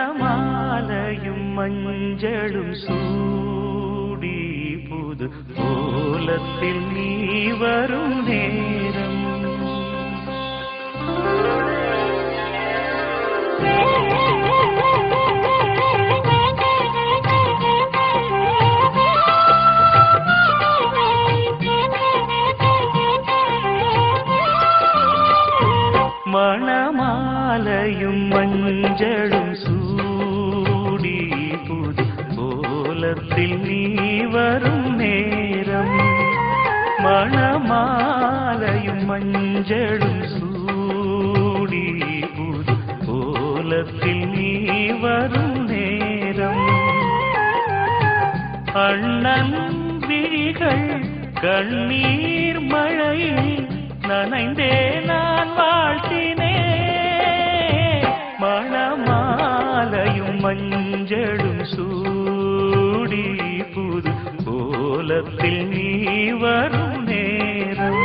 மணமாலையும் மஞ்சளும் சூடி புது கோலத்தில் நீ வரும் நேரம் மணமாலையும் மஞ்சளும் சூடி புது கோலத்தில் நீ வரும் நேரம் மணமாலையும் மஞ்சளும் சூடி புது கோலத்தில் நீ வரும் நேரம் அண்ணன் விழிகள் கண்ணீர் மழையில் நனைந்தே நான் வாழ்த்தினே மணமாலையும் மஞ்சளும் சூடி புது கோலத்தில் நீ வரும் நேரம்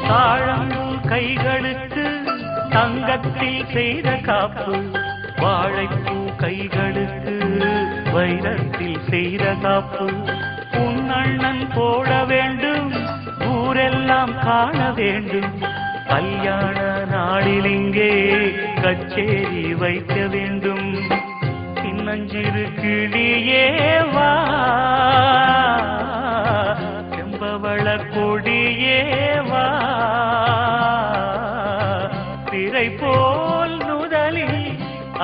தாழம்பூ கைகளுக்கு தங்கத்தில் செய்த காப்பு வாழைப்பூ கைகளுக்கு வைரத்தில் செய்த காப்பு உன் அண்ணன் போட வேண்டும் ஊரெல்லாம் காண வேண்டும் கல்யாண நாளில் இங்கே கச்சேரி வைக்க வேண்டும் சின்னஞ்சிறு கிளியே வா செம்பவள கொடியே வா திரை போல் நுதலில்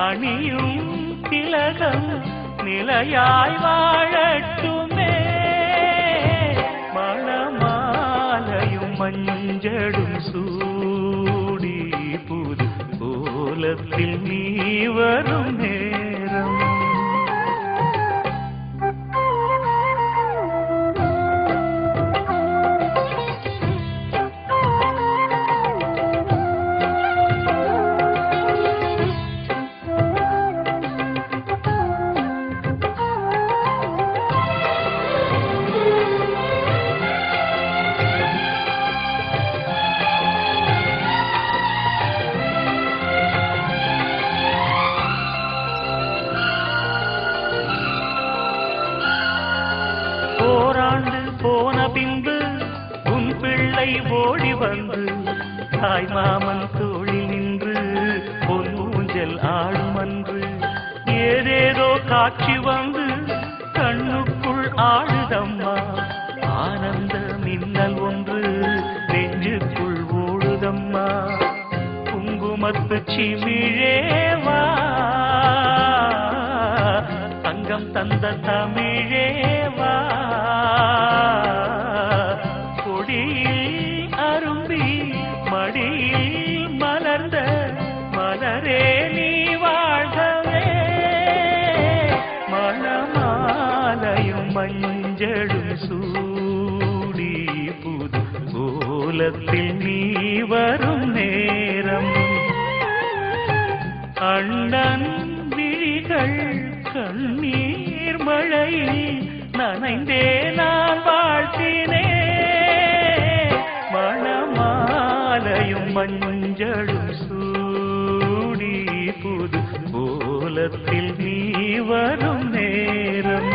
அணியும் திலகம் நிலையாய் வாழட்டுமே மணமாலையும் மஞ்சளும் சூடி புது கோலத்தில் நீ வரும் நேரம் ஓராண்டு போன பின்பு உன் பிள்ளை ஓடி வந்து தாய் மாமன் தோளில் நின்று பொன் ஊஞ்சல் ஆடும் அன்று ஏதேதோ காட்சி வந்து கண்ணுக்குள் ஆடுதம்மா ஆனந்த மின்னல் ஒன்று நெஞ்சுக்குள் ஓடுதம்மா குங்குமத்து சிமிழேவா தங்கம் தந்த தமிழேவா கொடியில் அரும்பி மடியில் மலர்ந்த மலரே நீ வாழ்கவே மணமாலையும் மஞ்சளும் சூடி புது கோலத்தில் நீ வரும் நேரம் அண்ணன் விழிகள் கண்ணீர் மழையில் நனைந்தே நான் வாழ்த்தினே மணமாலையும் மஞ்சளும் சூடி புது கோலத்தில் நீ வரும் நேரம்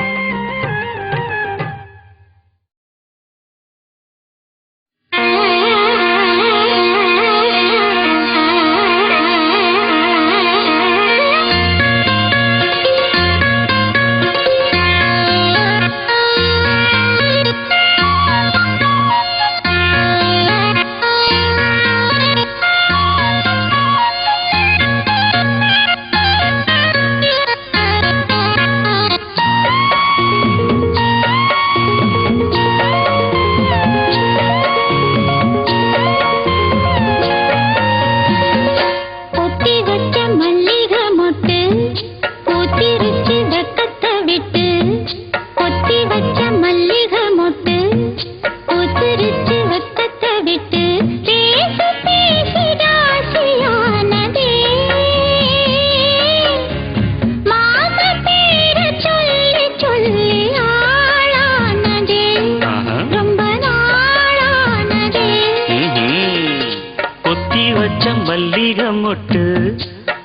மொட்டு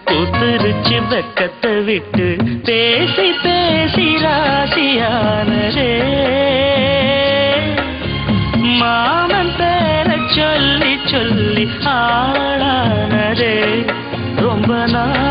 பூத்துருச்சு வெக்கத்தை விட்டு பேசி பேசி ராசியானதே மாமன் பேர சொல்லி சொல்லி ஆளானதே ரொம்ப நாள்